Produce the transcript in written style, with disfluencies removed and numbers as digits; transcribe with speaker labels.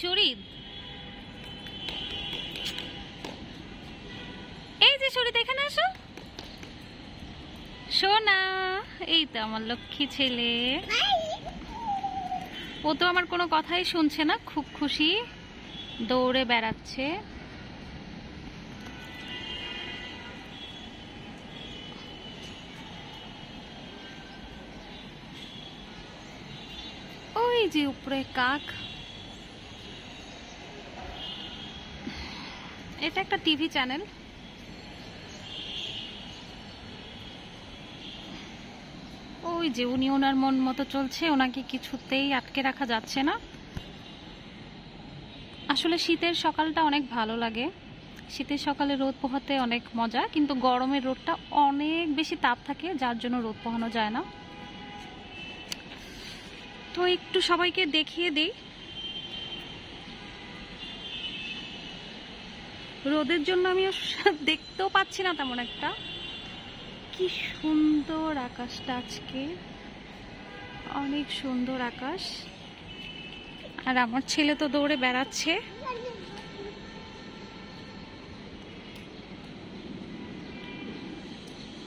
Speaker 1: শরীদ, এই যে শরীদ, এখানে আসো। সোনা, এই তো আমার লক্ষ্মী ছেলে। ও তো আমার কোনো কথাই শুনছে না, খুব খুশি, দৌড়ে বেড়াচ্ছে। ওই যে উপরে কাক। এটা একটা টিভি চ্যানেল। ওই যে উনি ওনার মন মতো চলছে, ওনাকে কিছুতেই আটকে রাখা যাচ্ছে না। আসলে শীতের সকালটা অনেক ভালো লাগে, শীতের সকালে রোদ পোহাতে অনেক মজা, কিন্তু গরমের রোদটা অনেক বেশি তাপ থাকে, যার জন্য রোদ পোহানো যায় না। তো একটু সবাইকে দেখিয়ে দিই। রোদের জন্য আমি দেখতেও পাচ্ছি না তেমন একটা। কি সুন্দর আকাশটা আজকে, অনেক সুন্দর আকাশ। আর আমার ছেলে তো দৌড়ে বেড়াচ্ছে।